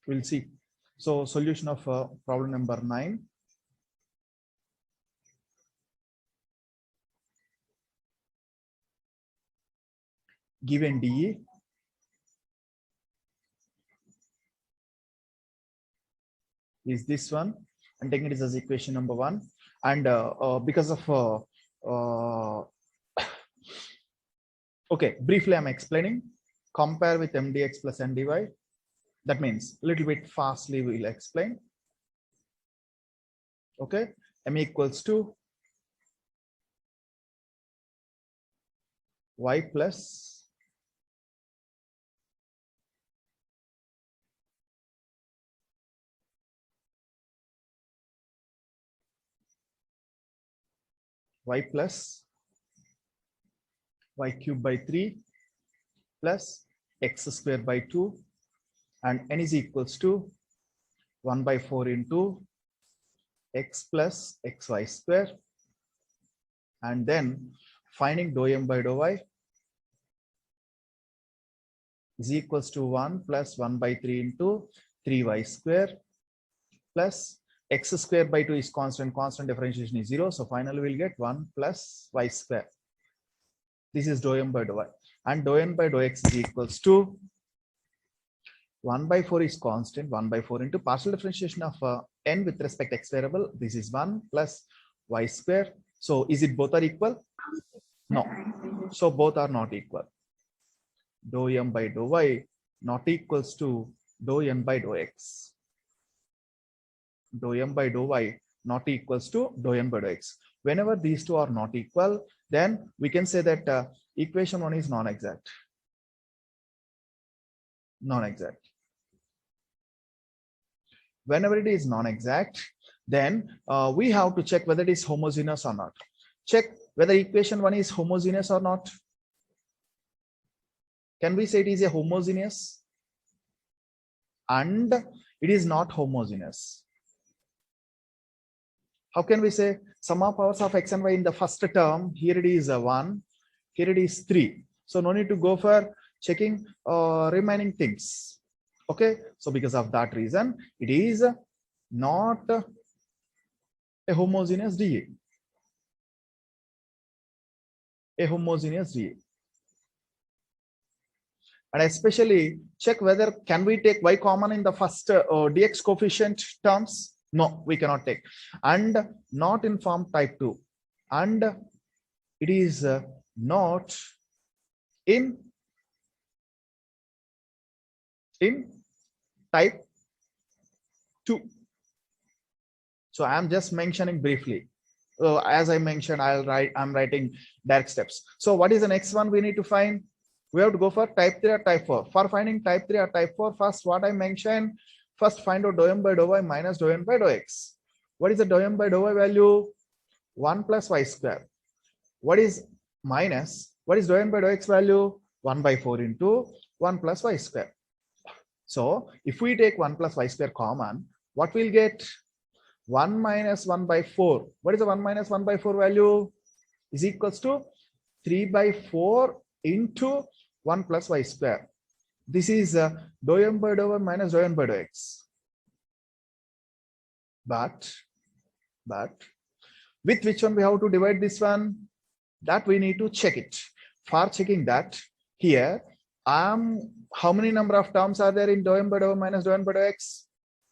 We'll see. So solution of problem number 9. Given dE is this one. I'm taking it as equation number 1. And because of okay, briefly I'm explaining. Compare with mdx plus ndy. That means a little bit fastly we'll explain. Okay, m equals to y plus y cube by 3 plus x square by 2, and n is equals to 1 by 4 into x plus xy square, and then finding dou m by dou y is equals to 1 plus 1 by 3 into 3y square plus x square by 2 is constant differentiation is 0. So finally we'll get 1 plus y square. This is dou m by dou y, and dou n by dou x is equals to 1 by 4 is constant, 1 by 4 into partial differentiation of n with respect to x variable. This is 1 plus y square. So is it both are equal? No. So both are not equal. Dou m by dou y not equals to dou n by dou x. Dou m by dou y not equals to dou n by dou x. Whenever these two are not equal, then we can say that equation 1 is non-exact. Non-exact. Whenever it is non-exact, then we have to check whether it is homogeneous or not. Check whether equation 1 is homogeneous or not. Can we say it is a homogeneous? And it is not homogeneous. How can we say sum of powers of x and y in the first term? Here it is 1, here it is 3. So no need to go for checking remaining things. Okay, so because of that reason, it is not a homogeneous dA. A homogeneous dA. And especially check whether can we take y common in the first dx coefficient terms. No, we cannot take, and not in form type 2, and it is not in type 2. So I'm just mentioning briefly. As I mentioned, I'm writing direct steps. So what is the next one we need to find? We have to go for type 3 or type 4. For finding type 3 or type 4, first what I mentioned, first find out dou m by dou y minus dou n by dou x. What is the dou m by dou y value? 1 plus y square. What is minus? What is dou n by dou x value? 1 by 4 into 1 plus y square. So if we take 1 plus y square common, what we'll get? 1 minus 1 by 4. What is the 1 minus 1 by 4 value? Is equals to 3 by 4 into 1 plus y square. This is dou m by dou y minus dou n by dou x. But with which one we have to divide this one? That we need to check it. For checking that, here how many number of terms are there in dou m by dou y minus dou n by dou x?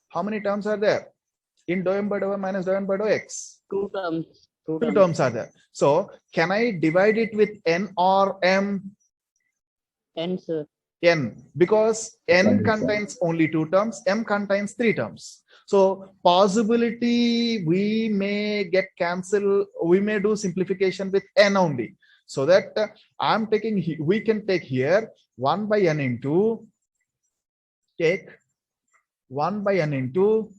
How many terms are there in dou m by dou y minus dou n by dou x? 2 terms. Two terms are there. So can I divide it with n or m? N, sir. N, because n contains only 2 terms, m contains 3 terms. So possibility we may get cancelled, we may do simplification with n only. So that I'm taking, we can take here 1 by n into, take 1 by n into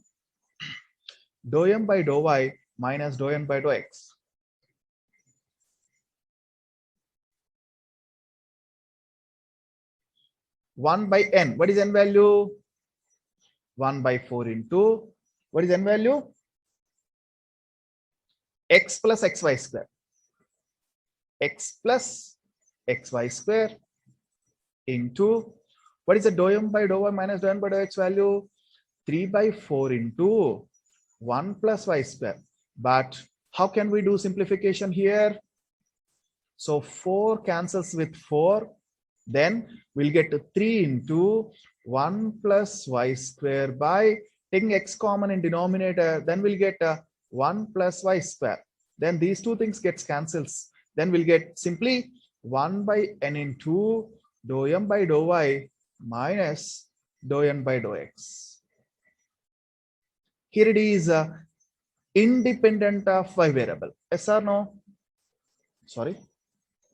dou m by dou y minus dou n by dou x. One by n. What is n value? 1 by 4 into, what is n value? X plus xy square. X plus xy square into, what is the dou m by dou y minus dou n by dou x value? 3 by 4 into 1 plus y square. But how can we do simplification here? So 4 cancels with 4. Then we'll get 3 into 1 plus y square by taking x common in denominator. Then we'll get 1 plus y square. Then these two things gets cancels. Then we'll get simply 1 by n into dou m by dou y minus dou n by dou x. Here it is independent of y variable. Yes or no? Sorry,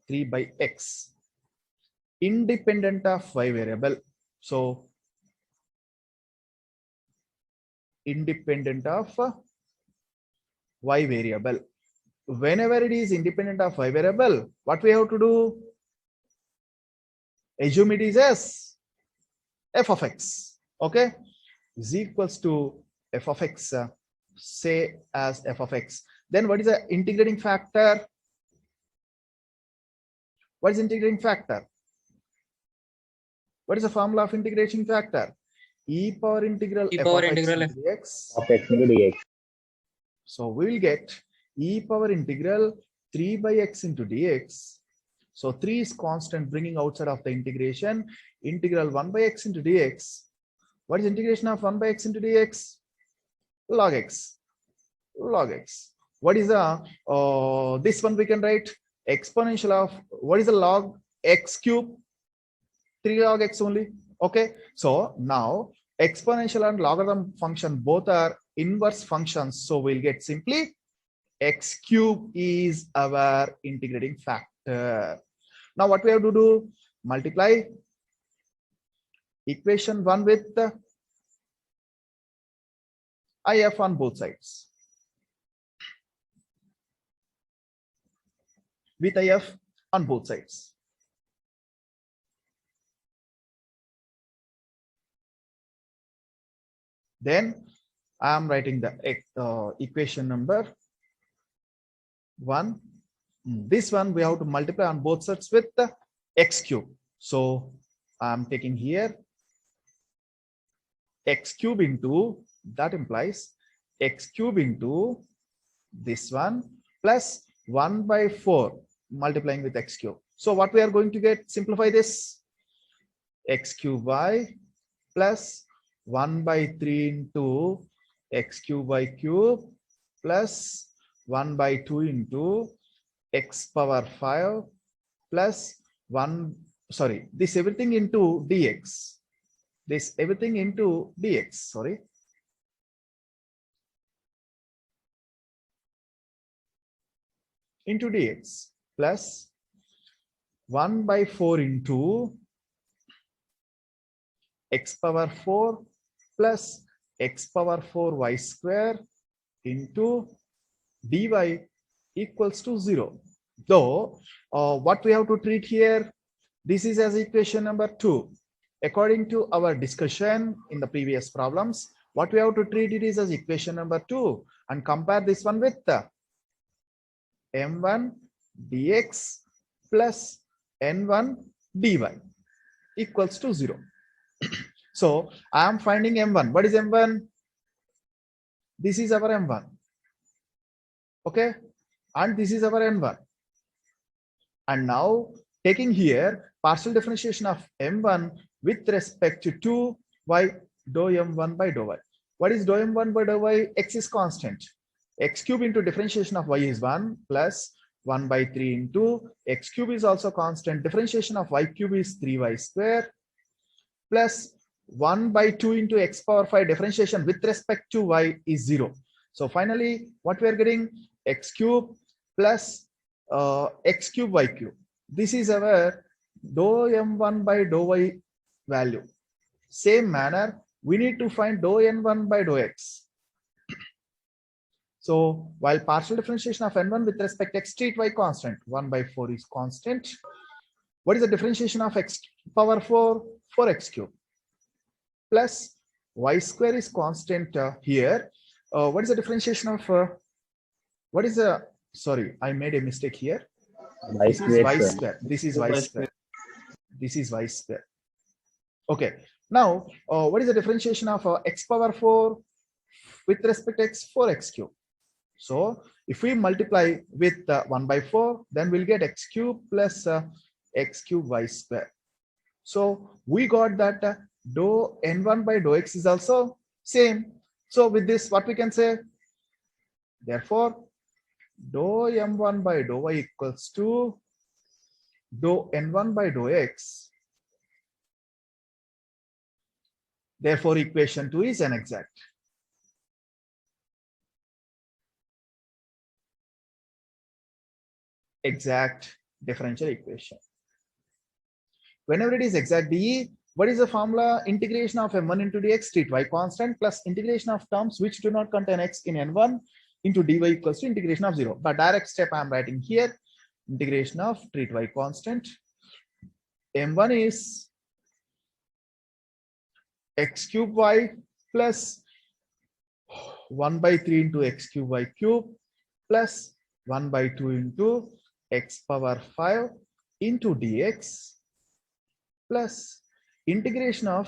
3 by x. Independent of y variable. So independent of y variable. Whenever it is independent of y variable, what we have to do? Assume it is as f of x. Okay, is equals to f of x. Say as f of x. Then what is the integrating factor? What is integrating factor? What is the formula of integration factor? E power integral f of x into dx. Of x into dx. So we will get e power integral 3 by x into dx. So 3 is constant, bringing outside of the integration. Integral 1 by x into dx. What is integration of 1 by x into dx? Log x. Log x. What is the this one we can write exponential of, what is the log x cube? 3 log x only. Okay, so now exponential and logarithm function both are inverse functions, so we'll get simply x cube is our integrating factor. Now what we have to do? Multiply equation 1 with if on both sides. With if on both sides. Then I am writing the equation number 1. This one we have to multiply on both sides with the x cube. So I am taking here x cube into, that implies x cube into this one plus 1 by 4 multiplying with x cube. So what we are going to get, simplify this, x cube y plus 1 by 3 into x cube y cube plus 1 by 2 into x power 5 plus 1, sorry, this everything into dx. This everything into dx, sorry. Into dx plus 1 by 4 into x power 4 plus x power 4 y square into dy equals to 0. Though what we have to treat here, this is as equation number 2. According to our discussion in the previous problems, what we have to treat it is as equation number 2 and compare this one with the m1 dx plus n1 dy equals to 0. So I am finding m1. What is m1? This is our m1. Okay, and this is our n1. And now taking here partial differentiation of m1 with respect to 2y dou m1 by dou y. What is dou m1 by dou y? X is constant. X cube into differentiation of y is 1 plus 1 by 3 into x cube is also constant. Differentiation of y cube is 3y square plus 1 by 2 into x power 5 differentiation with respect to y is 0. So finally what we are getting, x cube plus x cube y cube. This is our dou m1 by dou y value. Same manner we need to find dou n1 by dou x. So while partial differentiation of n1 with respect to x treat y constant, 1 by 4 is constant. What is the differentiation of x power 4? 4x cube plus y square is constant here. What is the differentiation of what is the, sorry, I made a mistake here. This is y square. This is y square. This is y square. Okay, Now, what is the differentiation of x power 4 with respect to x 4x cube? So if we multiply with 1 by 4, then we'll get x cube plus x cube y square. So we got that dou n1 by dou x is also same. So with this, what we can say? Therefore, dou m1 by dou y equals to dou n1 by dou x. Therefore, equation 2 is an exact. Exact differential equation. Whenever it is exact DE, what is the formula? Integration of m1 into dx, treat y constant, plus integration of terms which do not contain x in n1 into dy equals to integration of 0. But direct step I am writing here, integration of treat y constant. m1 is x cube y plus 1 by 3 into x cube y cube plus 1 by 2 into x power 5 into dx plus integration of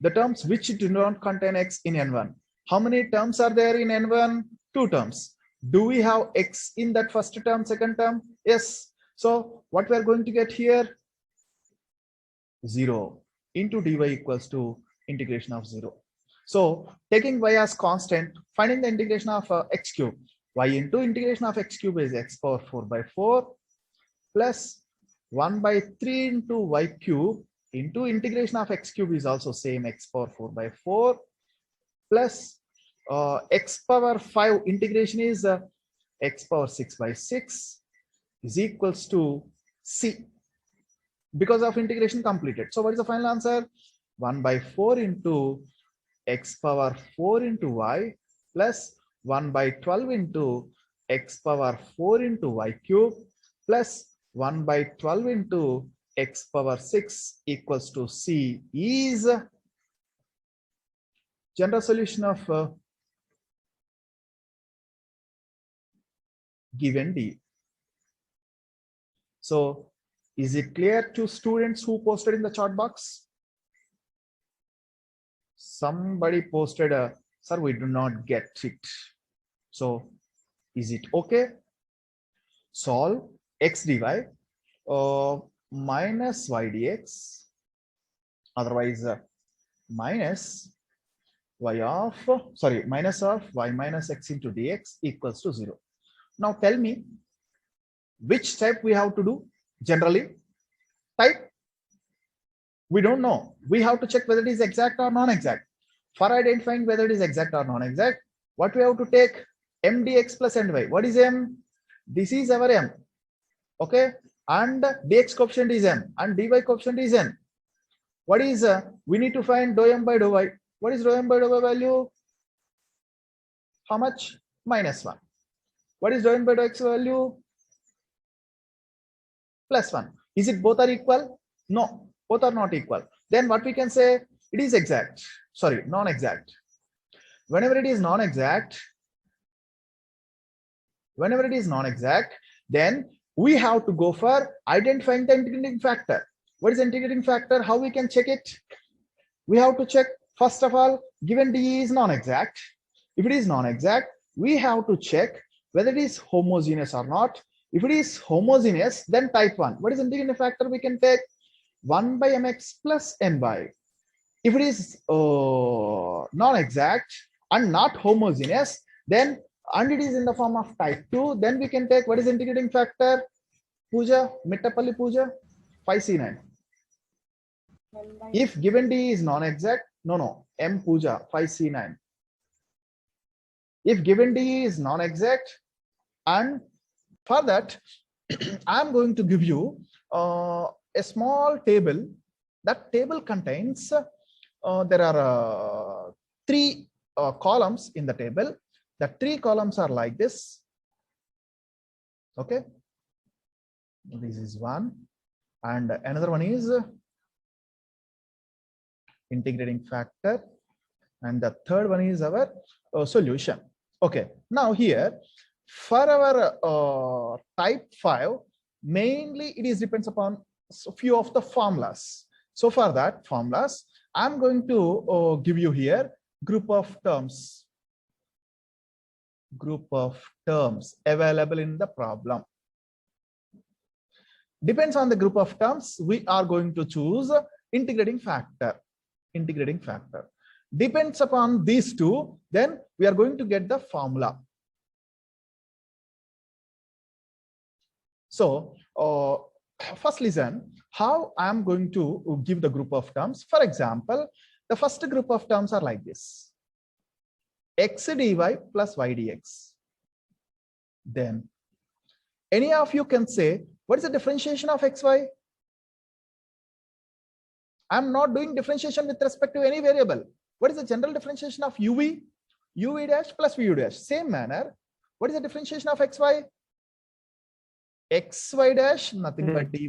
the terms which do not contain x in n1. How many terms are there in n1? 2 terms. Do we have x in that first term, second term? Yes. So what we are going to get here? 0 into dy equals to integration of 0. So taking y as constant, finding the integration of x cube. Y into integration of x cube is x power 4 by 4 plus 1 by 3 into y cube into integration of x cube is also same x power 4 by 4 plus x power 5 integration is x power 6 by 6 is equals to c because of integration completed. So what is the final answer? 1 by 4 into x power 4 into y plus 1 by 12 into x power 4 into y cube plus 1 by 12 into x power 6 equals to c is general solution of given D. So is it clear to students who posted in the chat box? Somebody posted sir, we do not get it. So is it okay? Solve x dy minus y dx, otherwise minus y of, minus of y minus x into dx equals to 0. Now tell me which type we have to do. Generally type we don't know, we have to check whether it is exact or non-exact. For identifying whether it is exact or non-exact, what we have to take? M dx plus ny. What is m? This is our m, okay, and dx coefficient is m and dy coefficient is n. What is we need to find dou m by dou y. What is dou m by dou y value? How much? Minus 1. What is dou m by dou x value? Plus 1. Is it both are equal? No, both are not equal. Then what we can say? It is exact. Sorry, non-exact. Whenever it is non-exact, then we have to go for identifying the integrating factor. What is the integrating factor? How we can check it? We have to check, first of all, given D is non-exact. If it is non-exact, we have to check whether it is homogeneous or not. If it is homogeneous, then type 1. What is the integrating factor? We can take 1 by mx plus n by. If it is non-exact and not homogeneous, then and it is in the form of type 2, then we can take what is the integrating factor? Pooja, Mittapalli Pooja, 5c9. If given D is non-exact, M Pooja, 5c9. If given D is non-exact, and for that, I'm going to give you a small table. That table contains, there are 3 columns in the table. The 3 columns are like this. Okay. This is one. And another one is integrating factor. And the third one is our solution. Okay. Now here, for our type 5, mainly it is depends upon a few of the formulas. So for that formulas, I'm going to give you here group of terms available in the problem. Depends on the group of terms, we are going to choose integrating factor. Depends upon these two, then we are going to get the formula. So first listen how I am going to give the group of terms. For example, the first group of terms are like this: x dy plus y dx. Then any of you can say, what is the differentiation of xy? I'm not doing differentiation with respect to any variable. What is the general differentiation of uv dash plus vu dash? Same manner, what is the differentiation of xy? xy dash, nothing but dy.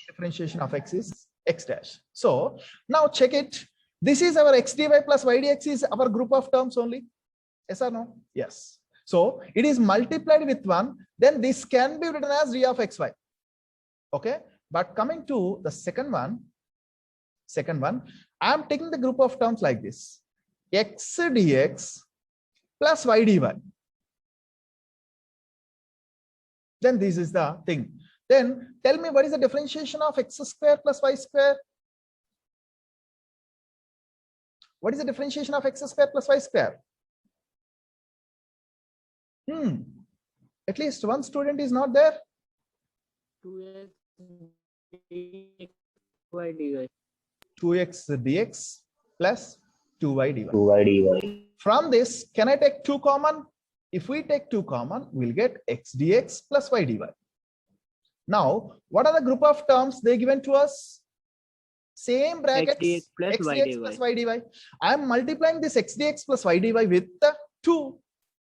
Differentiation of x is x dash. So now check it. This is our x dy plus y dx is our group of terms only. Yes or no? Yes. So it is multiplied with 1, then this can be written as d of xy. Okay. But coming to the second one, I am taking the group of terms like this: x dx plus y dy. Then this is the thing. Then tell me, what is the differentiation of x square plus y square? What is the differentiation of x square plus y square? At least one student is not there. 2x dx y dy. 2x dx plus 2y dy. From this, can I take 2 common? If we take 2 common, we'll get x dx plus y dy. Now, what are the group of terms they given to us? Same brackets, x dx plus y dy. I am multiplying this x dx plus y dy with 2.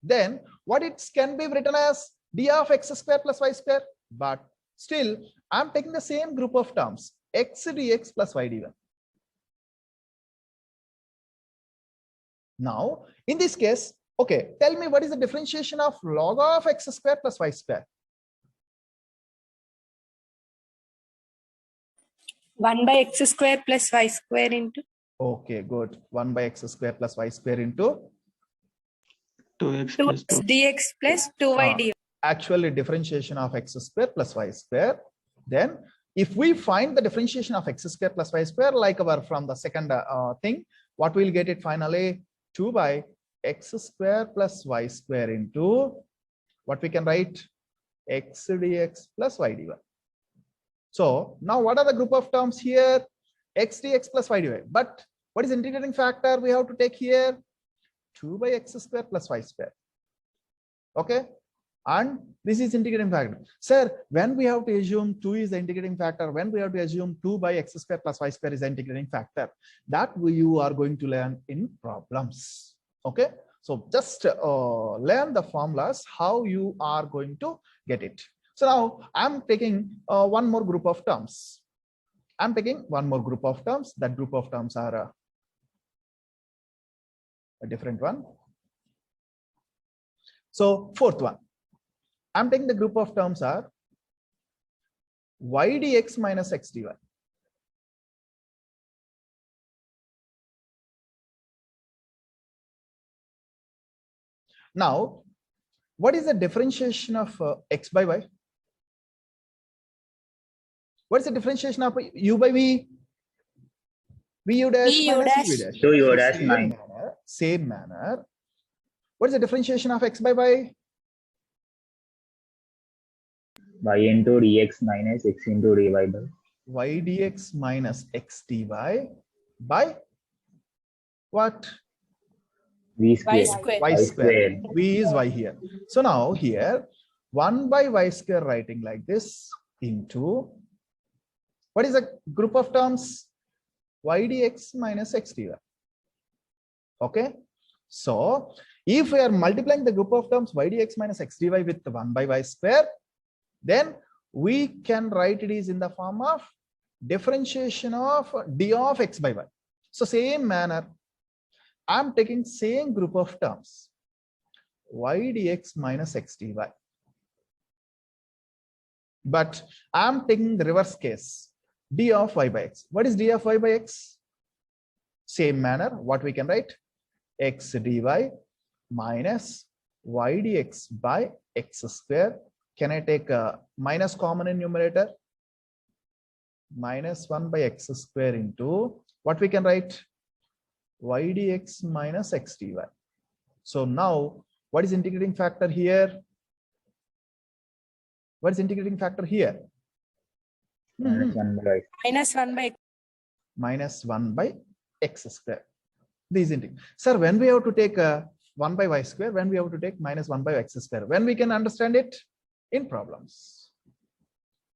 Then what it can be written as d of x square plus y square. But still, I am taking the same group of terms, x dx plus y dy. Now, in this case, okay, tell me, what is the differentiation of log of x square plus y square? 1 by x square plus y square into. Okay, good. 1 by x square plus y square into 2x 2 plus 2. dx plus 2y dy. Actually, differentiation of x square plus y square. Then if we find the differentiation of x square plus y square, like our from the second thing, what we'll get it finally? 2 by x square plus y square into, what we can write? X dx plus y dy. So now what are the group of terms here? X dx plus y dy. But what is integrating factor we have to take here? 2 by x square plus y square. Okay. And this is integrating factor. Sir, when we have to assume 2 is the integrating factor, when we have to assume 2 by x square plus y square is the integrating factor, that you are going to learn in problems. Okay. So just learn the formulas, how you are going to get it. So now I'm taking one more group of terms. That group of terms are a different one. So fourth one, I'm taking the group of terms are y dx minus x dy. Now, what is the differentiation of x by y? What is the differentiation of u by v? vu dash vu minus dash. u dash. So u So dash same manner. What is the differentiation of x by y? y into dx minus x into dy by Y dx minus x dy by what? v square. Y square. Y square. V is y here. So now here 1 by y square writing like this into, what is the group of terms? Y dx minus x dy. Okay. So if we are multiplying the group of terms y dx minus x dy with 1 by y square, then we can write it is in the form of differentiation of d of x by y. So same manner, I'm taking same group of terms, y dx minus x dy. But I'm taking the reverse case. d of y by x. What is d of y by x? Same manner, what we can write? X dy minus y dx by x square. Can I take a minus common in numerator? Minus 1 by x square into what we can write? Y dx minus x dy. So now, what is integrating factor here? What is integrating factor here? minus 1 by Minus 1 by Minus 1 by x square. These integrate. Sir, when we have to take 1 by y square, when we have to take minus 1 by x square, when we can understand it? In problems.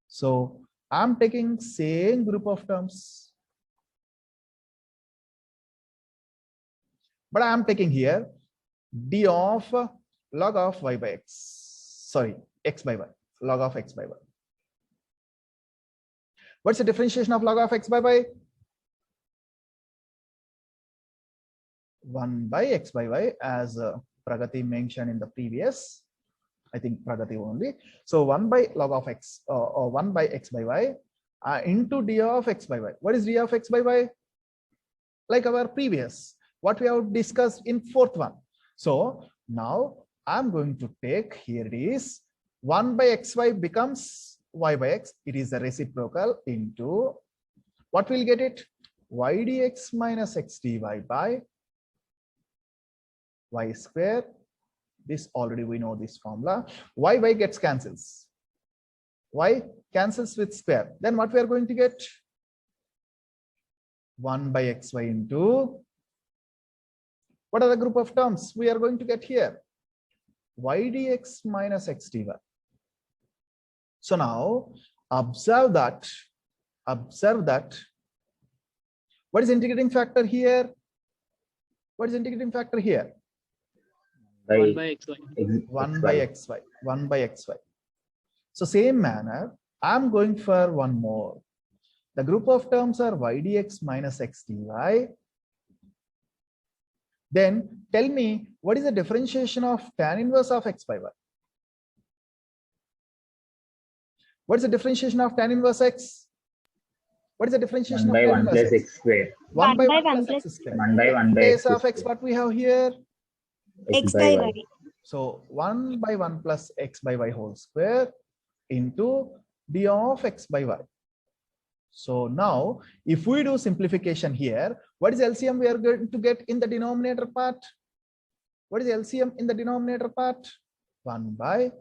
So I'm taking same group of terms, but I'm taking here d of log of y by x, sorry, x by y, log of x by y. What's the differentiation of log of x by y? 1 by x by y, as Pragati mentioned in the previous, I think Pragati only. So 1 by log of x or 1 by x by y into d of x by y. What is d of x by y? Like our previous, what we have discussed in fourth one. So now I'm going to take, here it is, 1 by xy becomes y by x. It is the reciprocal into, what will get it? Y dx minus x dy by y square. This already we know this formula. Y gets cancels. Y cancels with square. Then what we are going to get? 1 by xy into, what are the group of terms we are going to get here? Y dx minus x dy. So now observe that. What is integrating factor here? What is integrating factor here? 1 by xy. 1 by xy. 1 by xy. So same manner, I'm going for one more. The group of terms are y dx minus x dy. Then tell me, what is the differentiation of tan inverse of x by y? What is the differentiation of tan inverse x? What is the differentiation 1 by of 1 tan plus inverse x square. 1 by 1 1 plus x square. 1 by 1 by Case x of x, square. what we have here? x by y. So 1 by 1 plus x by y whole square into d of x by y. So now, if we do simplification here, what is LCM we are going to get in the denominator part? What is LCM in the denominator part? 1 by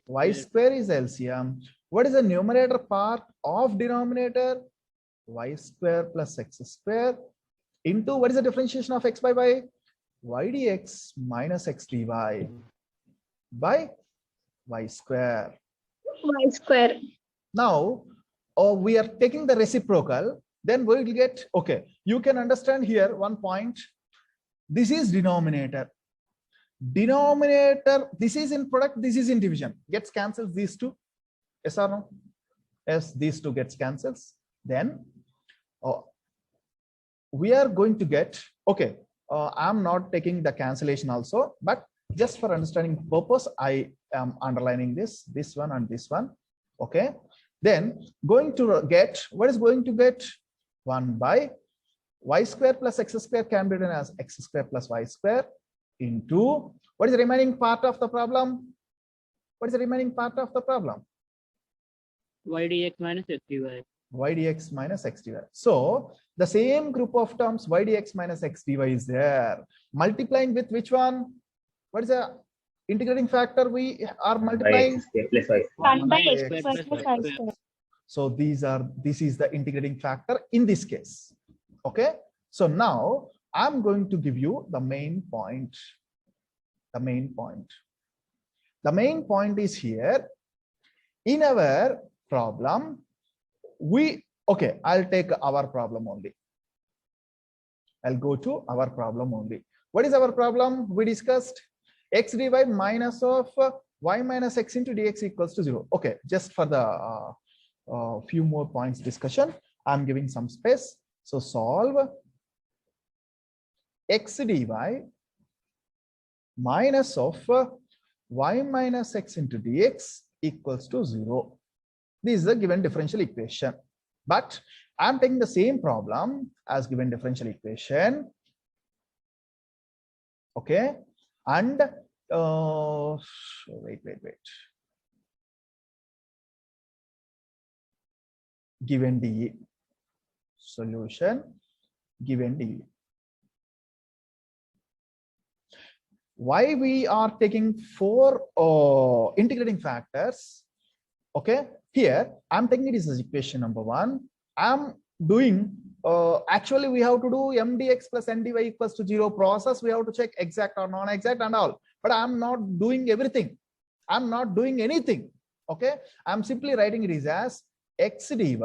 y square is LCM. What is the numerator part of denominator? Y square plus x square into, what is the differentiation of x by y? Y dx minus x dy by y square. Y square. Now, we are taking the reciprocal, then we will get, okay, you can understand here one point. This is denominator. Denominator, this is in product, this is in division. Gets cancels these two. Yes or no? Yes, these two gets cancels. Then we are going to get, okay, I'm not taking the cancellation also, but just for understanding purpose, I am underlining this one and this one. Okay. Then going to get, what is going to get? 1 by y square plus x square can be written as x square plus y square into, what is the remaining part of the problem? What is the remaining part of the problem? Y dx minus x dy. Y dx minus x dy. So the same group of terms y dx minus x dy is there. Multiplying with which one? What is the integrating factor we are multiplying? X square plus y square. 1 by x x square square plus plus y y square. square. So this is the integrating factor in this case. Okay. So now I'm going to give you the main point. The main point is here. In our problem, I'll take our problem only. I'll go to our problem only. What is our problem? We discussed x dy minus of y minus x into dx equals to 0. Okay, just for the few more points discussion, I'm giving some space. So solve x dy minus of y minus x into dx equals to 0. This is the given differential equation. But I'm taking the same problem as given differential equation. Okay. And wait. Given dE, solution given dE. Why we are taking 4 integrating factors? Okay, here I'm taking it as equation number 1. I'm doing actually we have to do m dx plus n dy equals to 0 process. We have to check exact or non-exact and all, but I'm not doing everything. I'm not doing anything. Okay, I'm simply writing it as x dy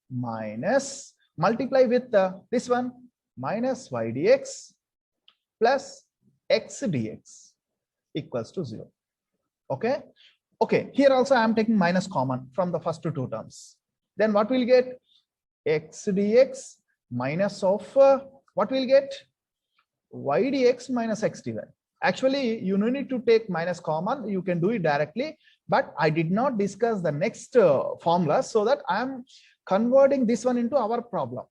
minus multiply with this one minus y dx plus x dx equals to 0. Okay. Okay, here also I am taking minus common from the first 2 terms. Then what we'll get? X dx minus of what we'll get? Y dx minus x dy. Actually, you no need to take minus common. You can do it directly, but I did not discuss the next formula, so that I am converting this one into our problem.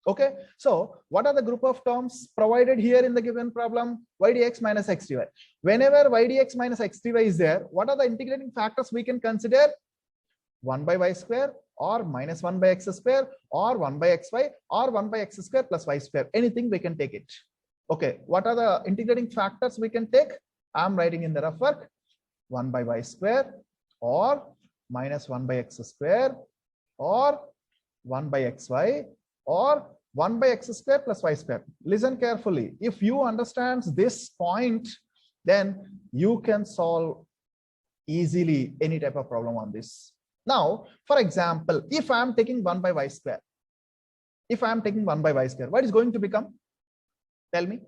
Okay, so what are the group of terms provided here in the given problem? Y dx minus x dy. Whenever y dx minus x dy is there, what are the integrating factors we can consider? 1 by y square, or minus 1 by x square, or 1 by xy, or 1 by x square plus y square. Anything we can take it. Okay, what are the integrating factors we can take? I'm writing in the rough work 1 by y square, or minus 1 by x square, or 1 by xy, or 1 by x square plus y square. Listen carefully. If you understand this point, then you can solve easily any type of problem on this. Now, for example, if I am taking 1 by y square, what is going to become? Tell me.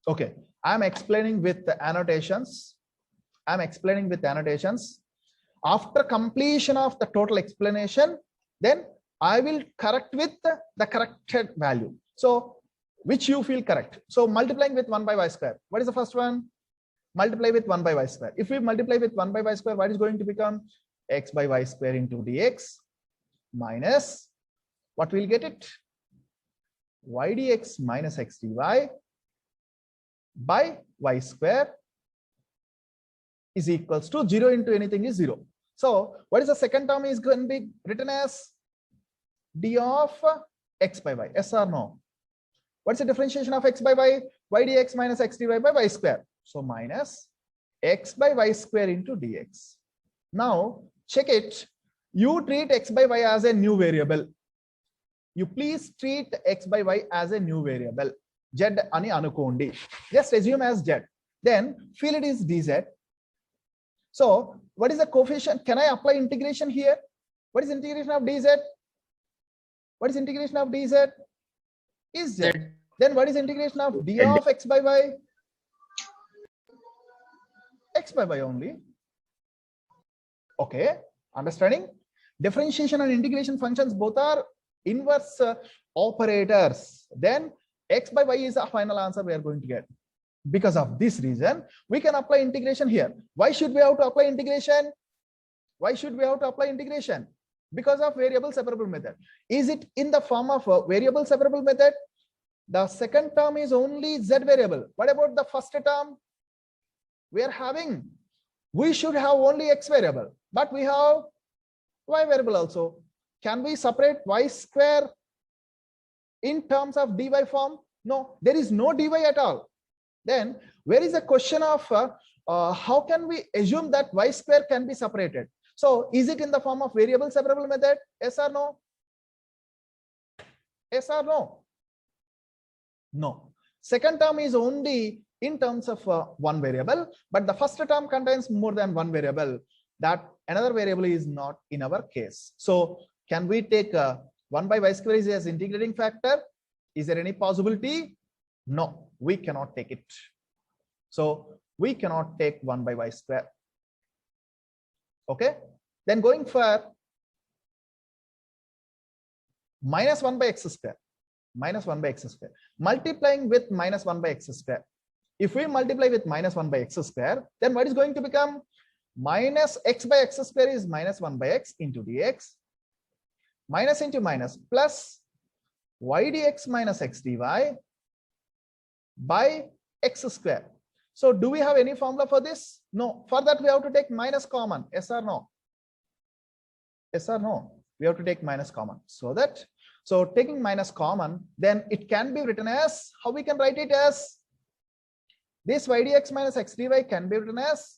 Okay, I'm explaining with the annotations. After completion of the total explanation, then I will correct with the corrected value. So, which you feel correct. So, multiplying with 1 by y square. What is the first one? Multiply with 1 by y square. If we multiply with 1 by y square, what is going to become? X by y square into dx minus, what will get it? Y dx minus x dy by y square is equals to 0 into anything is 0. So, what is the second term is going to be written as? D of x by y. Yes or no? What's the differentiation of x by y? Y dx minus x dy by y square. So minus x by y square into dx. Now check it. You treat x by y as a new variable. You please treat x by y as a new variable. Z ani anukondi. Just assume as z. Then feel it is dz. So what is the coefficient? Can I apply integration here? What is integration of dz? What is integration of dz? Is z. Then what is integration of d of x by y? X by y only. Okay, understanding? Differentiation and integration functions both are inverse operators. Then x by y is the final answer we are going to get. Because of this reason, we can apply integration here. Why should we have to apply integration? Because of variable separable method. Is it in the form of a variable separable method? The second term is only z variable. What about the first term? We should have only x variable, but we have y variable also. Can we separate y square in terms of dy form? No, there is no dy at all. Then where is the question of how can we assume that y square can be separated? So is it in the form of variable separable method? Yes or no? Yes or no? No. Second term is only in terms of one variable, but the first term contains more than one variable. That another variable is not in our case. So can we take 1 by y square as integrating factor? Is there any possibility? No, we cannot take it. So we cannot take 1 by y square. Okay, then going for minus 1 by x square. Multiplying with minus 1 by x square. If we multiply with minus 1 by x square, then what is going to become? minus x by x square is minus 1 by x into dx, minus into minus plus y dx minus x dy by x square. So do we have any formula for this? No. For that we have to take minus common. Yes or no? Yes or no? We have to take minus common. So taking minus common, then it can be written as, how we can write it as, this y dx minus x dy can be written as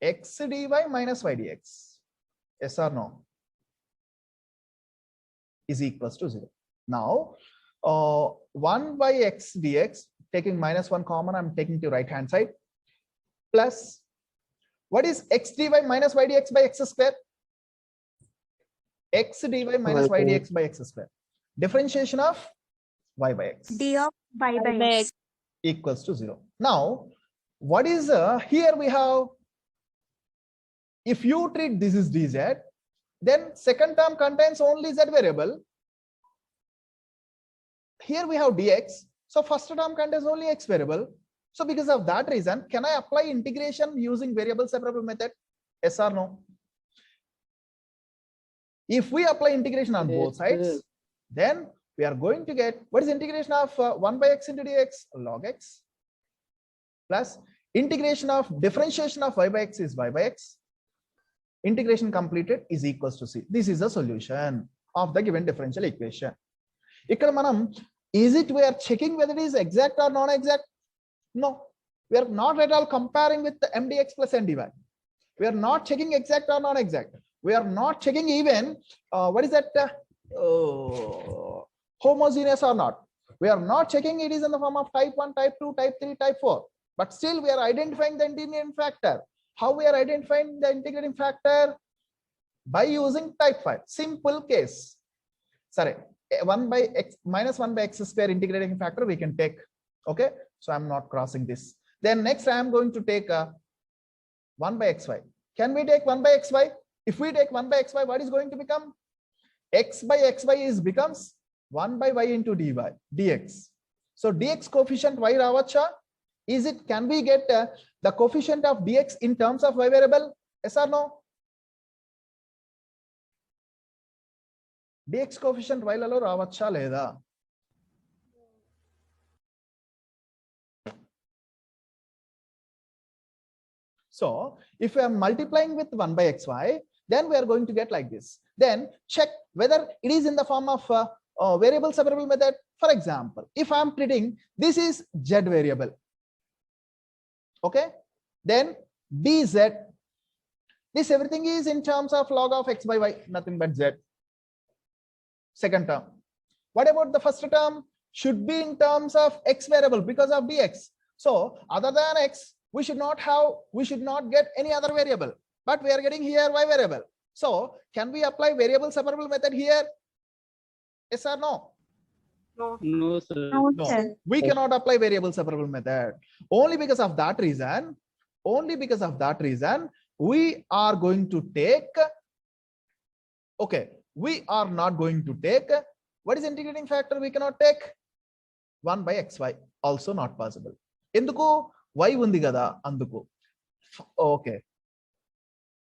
x dy minus y dx. Yes or no? Is equals to 0. Now 1 by x dx, taking minus 1 common, I'm taking to right hand side, plus what is x dy minus y dx by x square? X dy minus y dx by x square. Differentiation of y by x D of y by x. equals to 0. Now what is here we have, if you treat this is dz, then second term contains only z variable. Here we have dx, so first term contains only x variable. So because of that reason, can I apply integration using variable separable method? Yes or no? If we apply integration on both sides, then we are going to get, what is integration of 1 by x into dx? Log x, plus integration of differentiation of y by x is y by x. Integration completed is equals to c. This is the solution of the given differential equation. Ikkada manam, is it we are checking whether it is exact or non-exact? No, we are not at all comparing with the mdx plus ndy. We are not checking exact or non-exact. We are not checking even what is that homogeneous or not. We are not checking it is in the form of type 1, type 2, type 3, type 4. But still we are identifying the integrating factor. How we are identifying the integrating factor? By using type 5. Simple case. Sorry, 1 by x minus 1 by x square integrating factor we can take. Okay, so I'm not crossing this. Then next I am going to take 1 by xy. Can we take 1 by xy? If we take 1 by xy, what is going to become? X by xy is becomes 1 by y into dy dx. So dx coefficient y ravacha, is it, can we get the coefficient of dx in terms of y variable? Yes or no? dx coefficient y లలో రావచ్చా లేదా? So if we are multiplying with 1 by xy, then we are going to get like this. Then check whether it is in the form of variable separable method. For example, if I am treating this is z variable, okay, then dz, this everything is in terms of log of x by y, nothing but z. Second term. What about the first term? Should be in terms of x variable because of dx. So other than x, we should not get any other variable, but we are getting here y variable. So can we apply variable separable method here? Yes or no? No, sir. No, we cannot apply variable separable method. Only because of that reason, we are going to take, okay, we are not going to take, what is integrating factor we cannot take? 1 by xy, also not possible. Enduku? Y undi kada, anduku. Okay.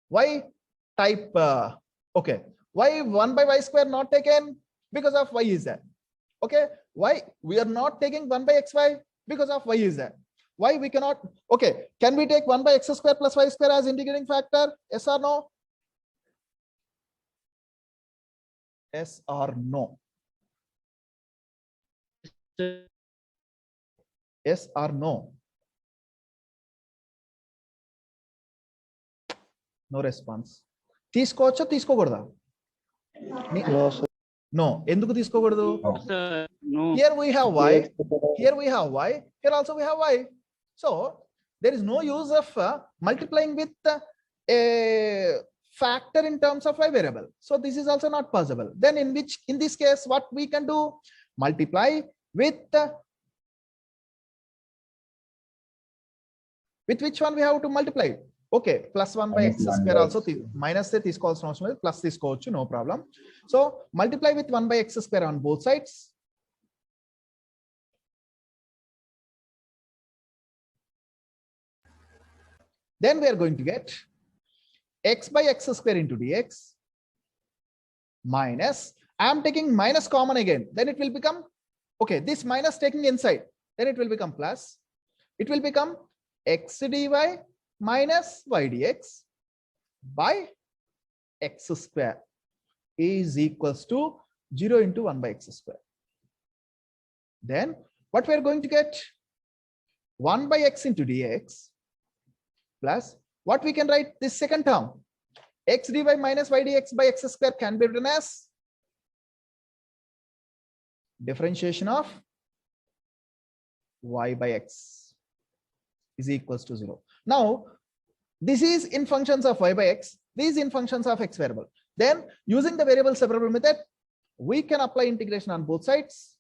Y type, okay. Why 1 by y square not taken? Because of y is there. Okay. Why we are not taking 1 by xy? Because of y is there. Why we cannot? Okay. Can we take 1 by x square plus y square as integrating factor? Yes or no? Yes or no? Sir. Yes or no? No response. తీసుకోవచ్చా తీసుకోకూడదా? No. ఎందుకు తీసుకోకూడదు? Sir, no. Here we have y, here we have y, here also we have y. So there is no use of multiplying with a factor in terms of y variable. So this is also not possible. Then in this case, what we can do? Multiply with which one we have to multiply? Okay, plus 1 by x square also minus se తీసుకోవాల్సిన అవసరం లేదు, plus తీసుకోవచ్చు, no problem. So multiply with 1 by x square on both sides. Then we are going to get x by x square into dx minus, I am taking minus common again, then it will become, okay, this minus taking inside, then it will become plus. It will become x dy minus y dx by x square is equals to 0 into 1 by x square. Then what we are going to get? 1 by x into dx plus what we can write this second term, x dy minus y dx by x square can be written as differentiation of y by x is equals to 0. Now this is in functions of y by x, this is in functions of x variable. Then using the variable separable method, we can apply integration on both sides.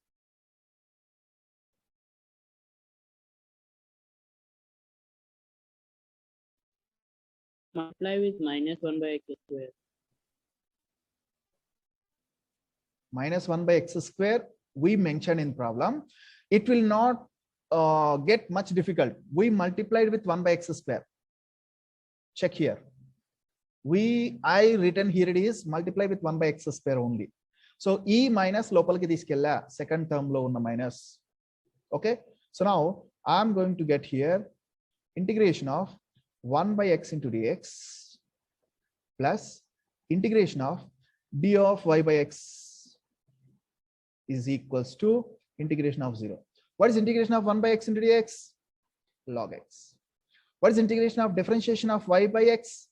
Multiply with minus 1 by x square. Minus 1 by x square we mentioned in problem. It will not get much difficult. We multiplied with 1 by x square. Check here. I written here it is multiply with 1 by x square only. So e minus lopalki iskella second term lo unna minus. Okay. So now I'm going to get here integration of 1 by x into dx plus integration of d of y by x is equals to integration of 0. What is integration of 1 by x into dx? Log x. What is integration of differentiation of y by x?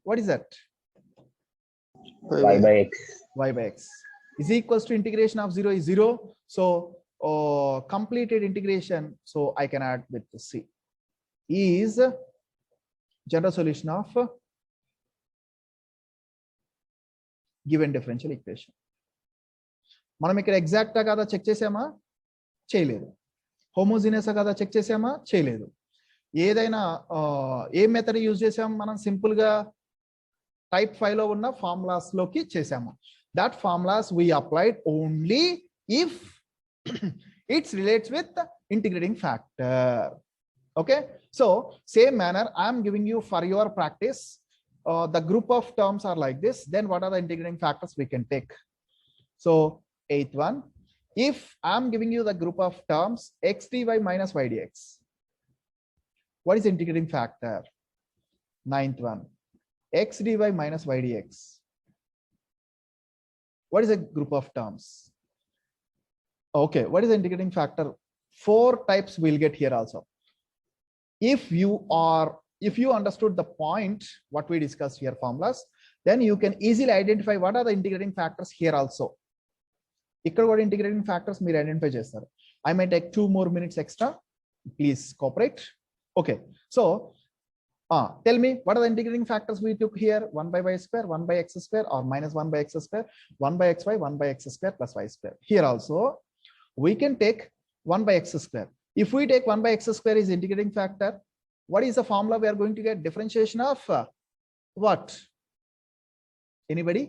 What is that? Y by x. Y by x is equals to integration of 0 is 0. So completed integration. So I can add with the c is general solution of given differential equation. మనం ఇక్కడ exact కదా check చేసామా? చేయలేదు. Homogeneous కదా check చేసామా? చేయలేదు. ఏదైనా ఏ method use చేసాం మనం? సింపుల్ గా టైప్ 5 లో ఉన్న ఫార్ములాస్ లోకి చేసాము. That formulas we applied only if it's relates with integrating factor. Okay, so same manner I am giving you for your practice. The group of terms are like this. Then what are the integrating factors we can take? So 8th one, if I am giving you the group of terms x dy minus y dx, what is integrating factor? 9th one, x dy minus y dx, what is a group of terms? Okay, what is the integrating factor? 4 types we'll get here also. If you understood the point what we discussed here formulas, then you can easily identify what are the integrating factors here also. Ikkada kuda integrating factors meer identify chesaru. I may take 2 more minutes extra. Please cooperate. Okay, so tell me what are the integrating factors we took here? 1 by y square, 1 by x square, or minus 1 by x square, 1 by xy, 1 by x square plus y square. Here also we can take 1 by x square. If we take 1 by x square is integrating factor, what is the formula we are going to get? Differentiation of what? Anybody?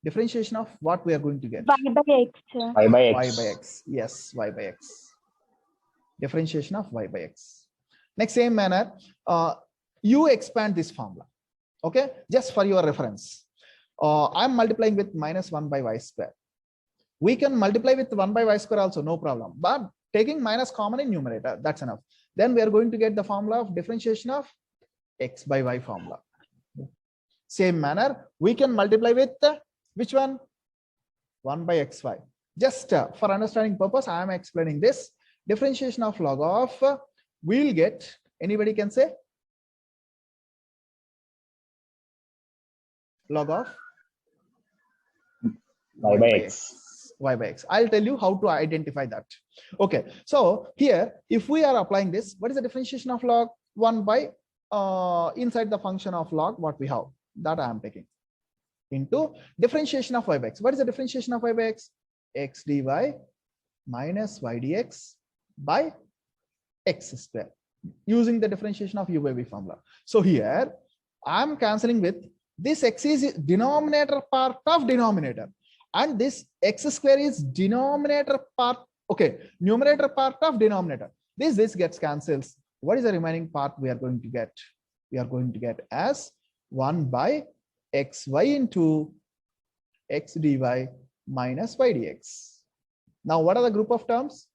Differentiation of what we are going to get? Y by x. Y by x. Y by x. Yes, y by x. Differentiation of y by x. Next, same manner, you expand this formula. Okay, just for your reference. I'm multiplying with minus 1 by y square. We can multiply with 1 by y square also, no problem. But taking minus common in numerator, that's enough. Then we are going to get the formula of differentiation of x by y formula. Same manner, we can multiply with which one? 1 by xy. Just for understanding purpose, I am explaining this. Differentiation of log of, we'll get, anybody can say? Log of Y by x. Y by x. I'll tell you how to identify that. Okay, so here if we are applying this, what is the differentiation of log? 1 by inside the function of log what we have, that I am taking into differentiation of y by x. What is the differentiation of y by x? X dy minus y dx by x square using the differentiation of u by v formula. So here I am cancelling with this x is denominator part of denominator, and this x square is denominator part, okay, numerator part of denominator. This gets cancels. What is the remaining part we are going to get? We are going to get as 1 by xy into x dy minus y dx. Now, what are the group of terms?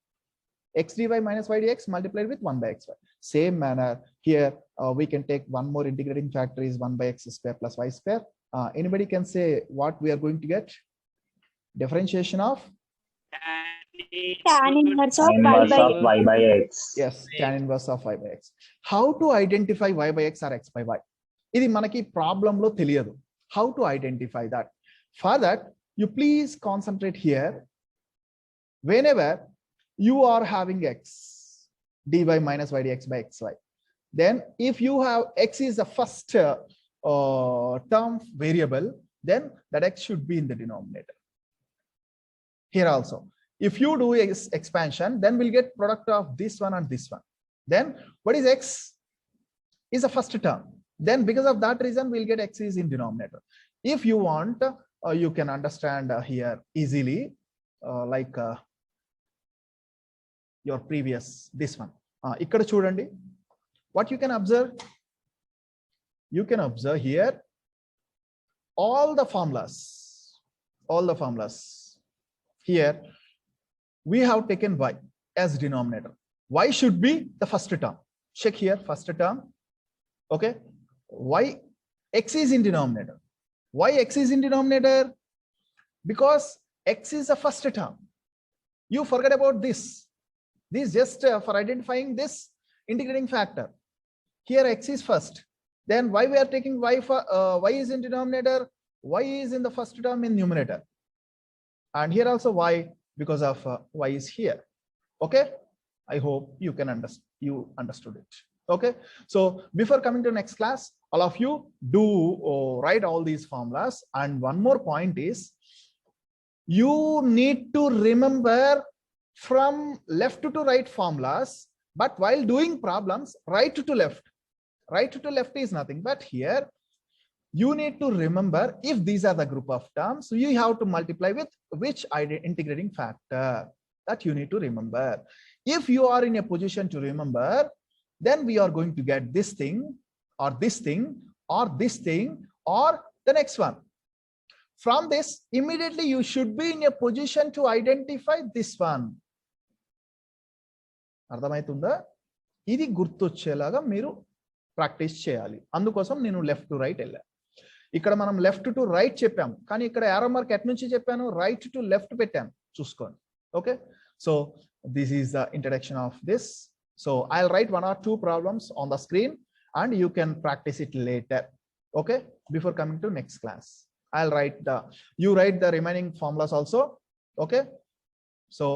X dy minus y dx multiplied with 1 by xy. Same manner here, we can take one more integrating factor is 1 by x square plus y square. Anybody can say what we are going to get? Differentiation of? Tan inverse of y Inverse by of y by x. Yes, tan inverse of y by x. How to identify y by x or x by y? Idi manaki problem lo teliyadu. How to identify that? For that, you please concentrate here. Whenever you are having x dy minus y dx by xy, then if you have x is the first term variable, then that x should be in the denominator. Here also, if you do expansion, then we'll get product of this one and this one. Then what is x? Is the first term. Then because of that reason, we'll get x is in denominator. If you want, you can understand here easily, like your previous, this one. Ikkada chudandi. What you can observe? You can observe here all the formulas. Here, we have taken y as denominator. Y should be the first term. Check here, first term. Okay. Y, x is in denominator. Why x is in denominator? Because x is the first term. You forget about this. This just for identifying this integrating factor. Here x is first. Then why we are taking y for y is in denominator? Y is in the first term in numerator. And here also y, because of y is here. Okay. I hope you can understood it. Okay. So before coming to next class, all of you do write all these formulas. And one more point is, you need to remember from left to right formulas, but while doing problems, right to left. Right to left is nothing, but here you need to remember if these are the group of terms, you have to multiply with which integrating factor. That you need to remember. If you are in a position to remember, then we are going to get this thing or this thing or this thing or the next one. From this, immediately you should be in a position to identify this one. అర్థమవుతుందా? ఇది గుర్తొచ్చేలాగా మీరు practice చేయాలి. అందుకోసం నేను left to right వెళ్ళా. ఇక్కడ మనం left to right చెప్పాము, కానీ ఇక్కడ యారో మార్క్ ఎట్ నుంచి చెప్పాను, రైట్ టు లెఫ్ట్ పెట్టాను. చూసుకోండి. Okay. So this is the introduction of this. So I'll write 1 or 2 problems on the screen and you can practice it later. Okay. Before coming to next class, I'll write you write the remaining formulas also. Okay. So